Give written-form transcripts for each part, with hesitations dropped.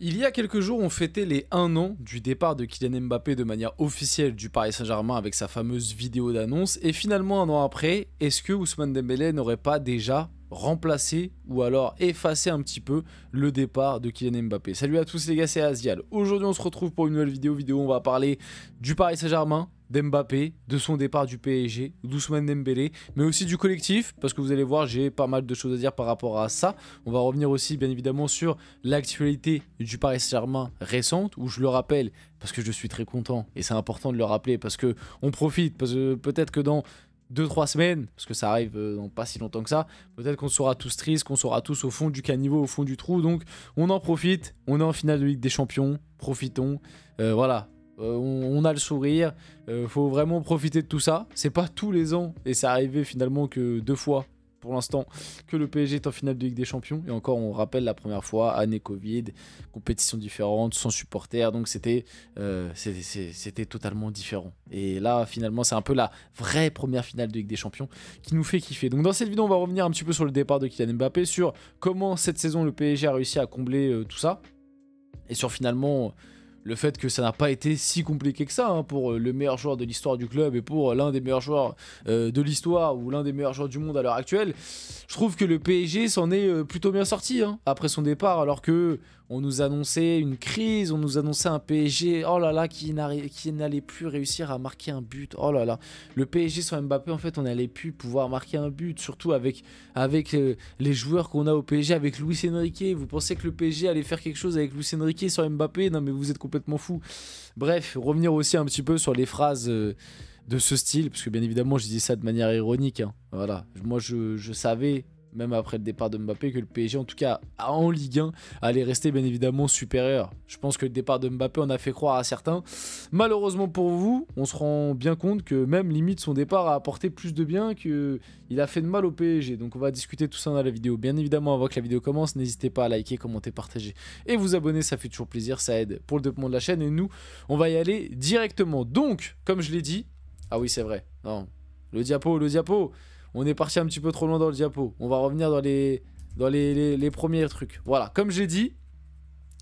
Il y a quelques jours, on fêtait les 1 an du départ de Kylian Mbappé de manière officielle du Paris Saint-Germain avec sa fameuse vidéo d'annonce. Et finalement, 1 an après, est-ce que Ousmane Dembélé n'aurait pas déjà remplacé ou alors effacé un petit peu le départ de Kylian Mbappé? Salut à tous les gars, c'est Azial. Aujourd'hui, on se retrouve pour une nouvelle vidéo. On va parler du Paris Saint-Germain, d'Mbappé, de son départ du PSG, d'Ousmane Dembélé, mais aussi du collectif, parce que vous allez voir, j'ai pas mal de choses à dire par rapport à ça. On va revenir aussi, bien évidemment, sur l'actualité du Paris Saint-Germain récente, où je le rappelle, parce que je suis très content, et c'est important de le rappeler, parce que on profite, parce que peut-être que dans 2-3 semaines, parce que ça arrive dans pas si longtemps que ça, peut-être qu'on sera tous tristes, qu'on sera tous au fond du caniveau, au fond du trou, donc on en profite, on est en finale de Ligue des Champions, profitons, voilà. On a le sourire, faut vraiment profiter de tout ça. C'est pas tous les ans, et c'est arrivé finalement que 2 fois pour l'instant, que le PSG est en finale de Ligue des Champions. Et encore, on rappelle la première fois, année Covid, compétition différente, sans supporters, donc c'était totalement différent. Et là, finalement, c'est un peu la vraie première finale de Ligue des Champions qui nous fait kiffer. Donc dans cette vidéo, on va revenir un petit peu sur le départ de Kylian Mbappé, sur comment cette saison le PSG a réussi à combler tout ça, et sur finalement le fait que ça n'a pas été si compliqué que ça hein, pour le meilleur joueur de l'histoire du club et pour l'un des meilleurs joueurs de l'histoire ou l'un des meilleurs joueurs du monde à l'heure actuelle. Je trouve que le PSG s'en est plutôt bien sorti hein, après son départ, alors que on nous annonçait une crise, on nous annonçait un PSG oh là là, qui n'allait plus réussir à marquer un but. Oh là là, le PSG sans Mbappé, en fait, on n'allait plus pouvoir marquer un but, surtout avec les joueurs qu'on a au PSG, avec Luis Enrique. Vous pensez que le PSG allait faire quelque chose avec Luis Enrique sans Mbappé? Non mais vous êtes complètement fou. Bref, revenir aussi un petit peu sur les phrases de ce style, parce que bien évidemment je dis ça de manière ironique hein. Voilà, moi je savais, même après le départ de Mbappé, que le PSG, en tout cas en Ligue 1, allait rester bien évidemment supérieur. Je pense que le départ de Mbappé en a fait croire à certains. Malheureusement pour vous, on se rend bien compte que même limite son départ a apporté plus de bien qu'il a fait de mal au PSG. Donc on va discuter tout ça dans la vidéo. Bien évidemment, avant que la vidéo commence, n'hésitez pas à liker, commenter, partager et vous abonner, ça fait toujours plaisir, ça aide pour le développement de la chaîne. Et nous, on va y aller directement. Donc, comme je l'ai dit, ah oui c'est vrai, non, le diapo, on est parti un petit peu trop loin dans le diapo. On va revenir dans les premiers trucs. Voilà, comme j'ai dit,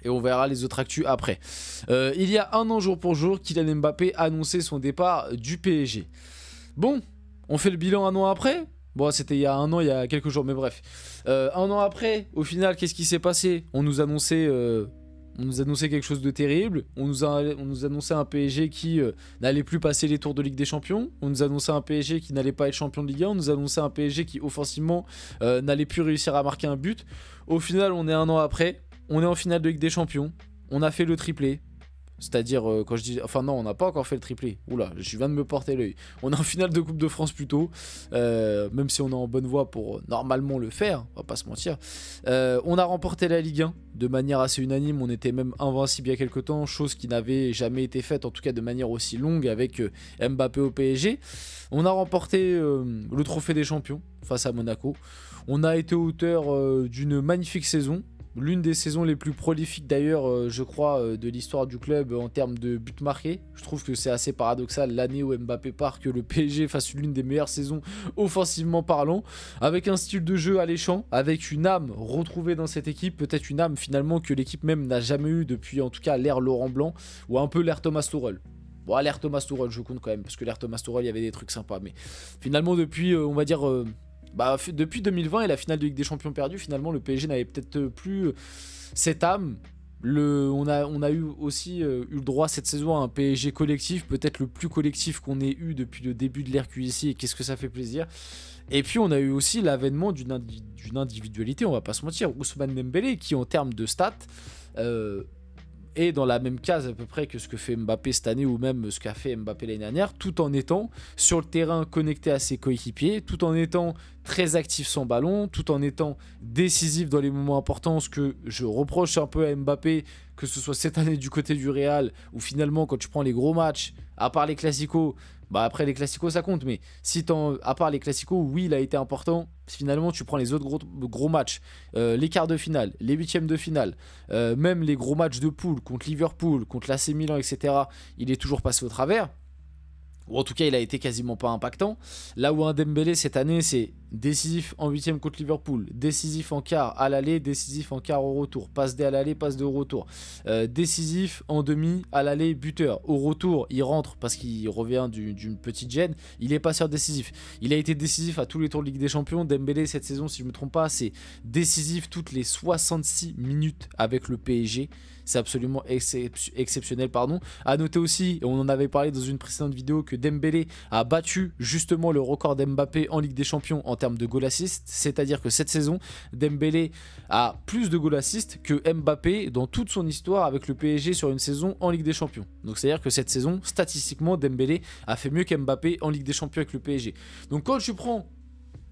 et on verra les autres actus après. Il y a 1 an jour pour jour, Kylian Mbappé a annoncé son départ du PSG. Bon, on fait le bilan 1 an après. Bon, c'était il y a 1 an, il y a quelques jours, mais bref. 1 an après, au final, qu'est-ce qui s'est passé? On nous annonçait quelque chose de terrible. On nous annonçait un PSG qui n'allait plus passer les tours de Ligue des Champions. On nous annonçait un PSG qui n'allait pas être champion de Ligue 1. On nous annonçait un PSG qui offensivement n'allait plus réussir à marquer un but. Au final, on est 1 an après. On est en finale de Ligue des Champions. On a fait le triplé. C'est-à-dire, quand je dis... Enfin non, on n'a pas encore fait le triplé. Oula, je viens de me porter l'œil. On est en finale de Coupe de France plutôt. Même si on est en bonne voie pour normalement le faire, on va pas se mentir. On a remporté la Ligue 1 de manière assez unanime. On était même invincible il y a quelques temps. Chose qui n'avait jamais été faite, en tout cas de manière aussi longue avec Mbappé au PSG. On a remporté le trophée des champions face à Monaco. On a été auteur d'une magnifique saison. L'une des saisons les plus prolifiques d'ailleurs, je crois, de l'histoire du club en termes de buts marqués. Je trouve que c'est assez paradoxal l'année où Mbappé part que le PSG fasse l'une des meilleures saisons offensivement parlant, avec un style de jeu alléchant, avec une âme retrouvée dans cette équipe, peut-être une âme finalement que l'équipe même n'a jamais eu depuis en tout cas l'ère Laurent Blanc, ou un peu l'ère Thomas Tuchel. Bon, l'ère Thomas Tuchel je compte quand même, parce que l'ère Thomas Tuchel il y avait des trucs sympas, mais finalement depuis, on va dire... depuis 2020 et la finale de Ligue des Champions perdue, finalement le PSG n'avait peut-être plus cette âme. On a eu aussi eu le droit cette saison à un PSG collectif, peut-être le plus collectif qu'on ait eu depuis le début de l'ère QSI, et qu'est-ce que ça fait plaisir. Et puis on a eu aussi l'avènement d'une individualité, on va pas se mentir, Ousmane Dembélé, qui en termes de stats est dans la même case à peu près que ce que fait Mbappé cette année ou même ce qu'a fait Mbappé l'année dernière, tout en étant sur le terrain connecté à ses coéquipiers, tout en étant très actif sans ballon, tout en étant décisif dans les moments importants, ce que je reproche un peu à Mbappé, que ce soit cette année du côté du Real, où finalement quand tu prends les gros matchs, à part les classicos, bah après les classicos ça compte, mais si à part les classicos, oui il a été important, finalement tu prends les autres gros matchs, les quarts de finale, les huitièmes de finale, même les gros matchs de poule contre Liverpool, contre l'AC Milan, etc. Il est toujours passé au travers. ou en tout cas il a été quasiment pas impactant. Là où un Dembélé cette année c'est décisif en 8ème contre Liverpool, décisif en quart à l'aller, décisif en quart au retour, passe D à l'aller, passe D au retour, décisif en demi à l'aller, buteur, au retour il rentre parce qu'il revient d'une petite gêne, il est passeur décisif, il a été décisif à tous les tours de Ligue des Champions. Dembélé cette saison, si je me trompe pas, c'est décisif toutes les 66 minutes avec le PSG. C'est absolument exceptionnel, pardon. À noter aussi, on en avait parlé dans une précédente vidéo, que Dembélé a battu justement le record d'Mbappé en Ligue des Champions en termes de goal assist. C'est-à-dire que cette saison, Dembélé a plus de goal assist que Mbappé dans toute son histoire avec le PSG sur une saison en Ligue des Champions. Donc c'est-à-dire que cette saison, statistiquement, Dembélé a fait mieux qu'Mbappé en Ligue des Champions avec le PSG. Donc quand tu prends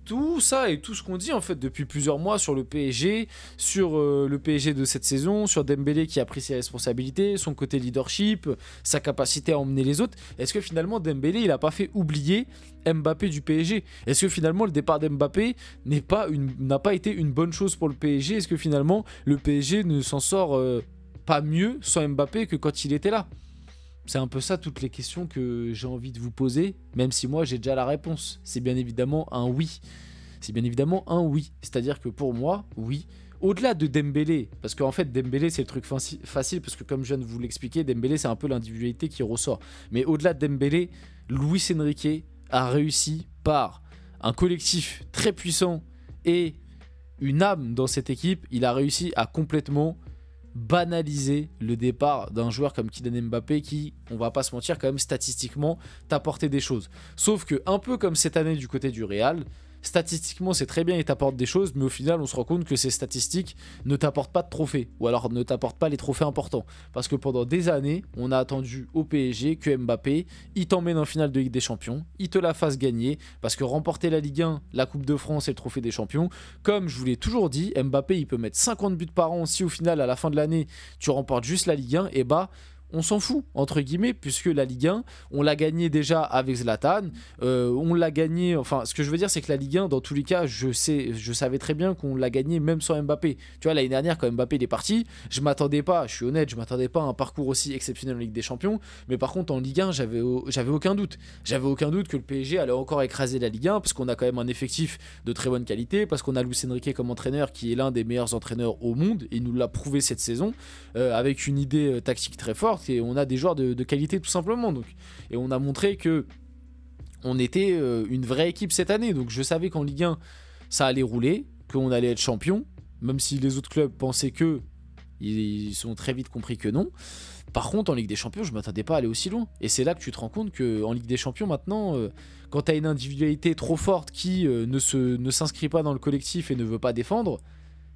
tout ça et tout ce qu'on dit en fait depuis plusieurs mois sur le PSG, sur le PSG de cette saison, sur Dembélé qui a pris ses responsabilités, son côté leadership, sa capacité à emmener les autres, est-ce que finalement Dembélé il a pas fait oublier Mbappé du PSG? Est-ce que finalement le départ d'Mbappé n'a pas été une bonne chose pour le PSG? Est-ce que finalement le PSG ne s'en sort pas mieux sans Mbappé que quand il était là? C'est un peu ça toutes les questions que j'ai envie de vous poser, même si moi j'ai déjà la réponse. C'est bien évidemment un oui. C'est bien évidemment un oui. C'est-à-dire que pour moi, oui. Au-delà de Dembélé, parce qu'en fait Dembélé c'est le truc facile, parce que comme je viens de vous l'expliquer, Dembélé c'est un peu l'individualité qui ressort. Mais au-delà de Dembélé, Luis Enrique a réussi par un collectif très puissant et une âme dans cette équipe, il a réussi à complètement banaliser le départ d'un joueur comme Kylian Mbappé qui, on va pas se mentir, quand même statistiquement t'apportait des choses. Sauf que un peu comme cette année du côté du Real, statistiquement c'est très bien et t'apporte des choses, mais au final on se rend compte que ces statistiques ne t'apportent pas de trophées, ou alors ne t'apportent pas les trophées importants, parce que pendant des années on a attendu au PSG que Mbappé il t'emmène en finale de Ligue des Champions, il te la fasse gagner, parce que remporter la Ligue 1, la Coupe de France et le Trophée des Champions, comme je vous l'ai toujours dit, Mbappé il peut mettre 50 buts par an, si au final à la fin de l'année tu remportes juste la Ligue 1, et bah on s'en fout, entre guillemets, puisque la Ligue 1, on l'a gagné déjà avec Zlatan, on l'a gagné, enfin, ce que je veux dire, c'est que la Ligue 1, dans tous les cas, je savais très bien qu'on l'a gagné même sans Mbappé. Tu vois, l'année dernière, quand Mbappé il est parti, je m'attendais pas, je suis honnête, je m'attendais pas à un parcours aussi exceptionnel en Ligue des Champions, mais par contre, en Ligue 1, j'avais aucun doute. J'avais aucun doute que le PSG allait encore écraser la Ligue 1, parce qu'on a quand même un effectif de très bonne qualité, parce qu'on a Luis Enrique comme entraîneur, qui est l'un des meilleurs entraîneurs au monde, et il nous l'a prouvé cette saison, avec une idée tactique très forte, et on a des joueurs de qualité tout simplement. Donc. Et on a montré que on était une vraie équipe cette année. Donc je savais qu'en Ligue 1, ça allait rouler, qu'on allait être champion, même si les autres clubs pensaient que, ils sont très vite compris que non. Par contre, en Ligue des Champions, je ne m'attendais pas à aller aussi loin. Et c'est là que tu te rends compte qu'en Ligue des Champions, maintenant, quand tu as une individualité trop forte qui ne s'inscrit pas dans le collectif et ne veut pas défendre,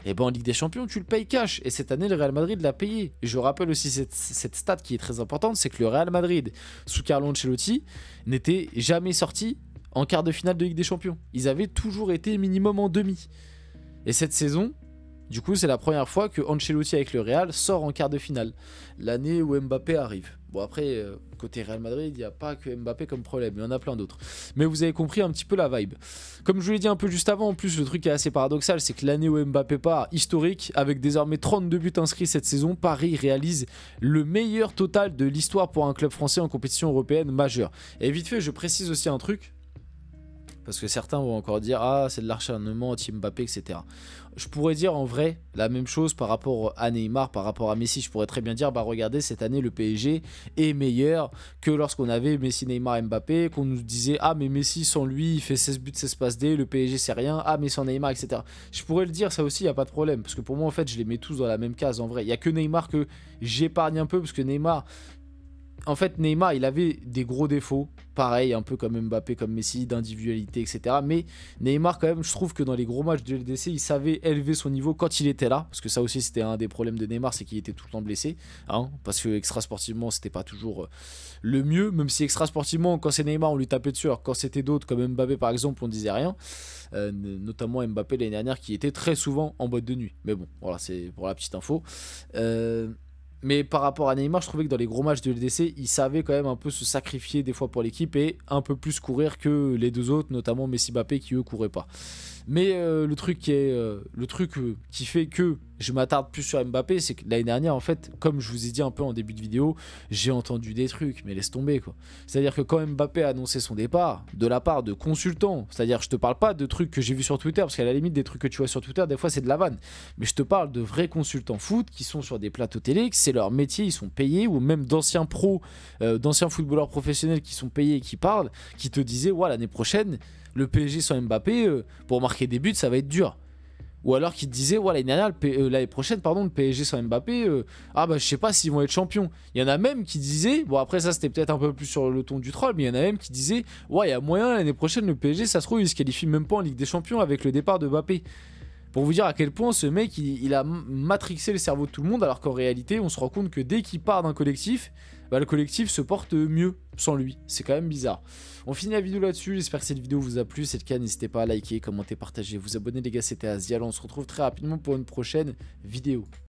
et ben en Ligue des Champions, tu le payes cash. Et cette année, le Real Madrid l'a payé. Et je rappelle aussi cette stat qui est très importante, c'est que le Real Madrid, sous Carlo Ancelotti, n'était jamais sorti en quart de finale de Ligue des Champions. Ils avaient toujours été minimum en demi. Et cette saison, du coup, c'est la première fois que Ancelotti avec le Real sort en quart de finale. L'année où Mbappé arrive. Bon après, côté Real Madrid, il n'y a pas que Mbappé comme problème, il y en a plein d'autres. Mais vous avez compris un petit peu la vibe. Comme je vous l'ai dit un peu juste avant, en plus le truc est assez paradoxal, c'est que l'année où Mbappé part, historique, avec désormais 32 buts inscrits cette saison, Paris réalise le meilleur total de l'histoire pour un club français en compétition européenne majeure. Et vite fait, je précise aussi un truc, parce que certains vont encore dire « Ah, c'est de l'acharnement anti Mbappé, etc. » Je pourrais dire en vrai la même chose par rapport à Neymar, par rapport à Messi. Je pourrais très bien dire « Bah regardez, cette année, le PSG est meilleur que lorsqu'on avait Messi, Neymar, Mbappé, qu'on nous disait « Ah, mais Messi, sans lui, il fait 16 buts, 16 passes D, le PSG, c'est rien. Ah, mais sans Neymar, etc. » Je pourrais le dire, ça aussi, il n'y a pas de problème. Parce que pour moi, en fait, je les mets tous dans la même case, en vrai. Il n'y a que Neymar que j'épargne un peu, parce que Neymar... En fait, Neymar, il avait des gros défauts, pareil, un peu comme Mbappé, comme Messi, d'individualité, etc. Mais Neymar, quand même, je trouve que dans les gros matchs de LDC, il savait élever son niveau quand il était là. Parce que ça aussi, c'était un des problèmes de Neymar, c'est qu'il était tout le temps blessé. Hein, parce que extra-sportivement, c'était pas toujours le mieux. Même si extra-sportivement, quand c'est Neymar, on lui tapait dessus. Alors quand c'était d'autres, comme Mbappé, par exemple, on disait rien. Notamment Mbappé l'année dernière, qui était très souvent en boîte de nuit. Mais bon, voilà, c'est pour la petite info. Mais par rapport à Neymar, je trouvais que dans les gros matchs de LDC, il savait quand même un peu se sacrifier des fois pour l'équipe et un peu plus courir que les deux autres, notamment Messi, Mbappé, qui eux couraient pas. Mais le truc qui fait que je m'attarde plus sur Mbappé, c'est que l'année dernière, en fait, comme je vous ai dit un peu en début de vidéo, j'ai entendu des trucs, mais laisse tomber, quoi. C'est-à-dire que quand Mbappé a annoncé son départ, de la part de consultants, c'est-à-dire je te parle pas de trucs que j'ai vus sur Twitter, parce qu'à la limite, des trucs que tu vois sur Twitter, des fois c'est de la vanne, mais je te parle de vrais consultants foot qui sont sur des plateaux télé, que c'est leur métier, ils sont payés, ou même d'anciens pros, d'anciens footballeurs professionnels qui sont payés et qui parlent, qui te disaient, ouais, l'année prochaine, le PSG sans Mbappé, pour marquer des buts, ça va être dur. Ou alors qui te disait, ouais, l'année prochaine, pardon, le PSG sans Mbappé, ah bah je sais pas s'ils vont être champions. Il y en a même qui disaient, bon après ça c'était peut-être un peu plus sur le ton du troll, mais il y en a même qui disaient, ouais, il y a moyen l'année prochaine le PSG, ça se trouve, il se qualifie même pas en Ligue des Champions avec le départ de Mbappé. Pour vous dire à quel point ce mec, il a matrixé le cerveau de tout le monde, alors qu'en réalité, on se rend compte que dès qu'il part d'un collectif, bah, le collectif se porte mieux sans lui. C'est quand même bizarre. On finit la vidéo là-dessus. J'espère que cette vidéo vous a plu. Si c'est le cas, n'hésitez pas à liker, commenter, partager, vous abonner les gars. C'était Azial. On se retrouve très rapidement pour une prochaine vidéo.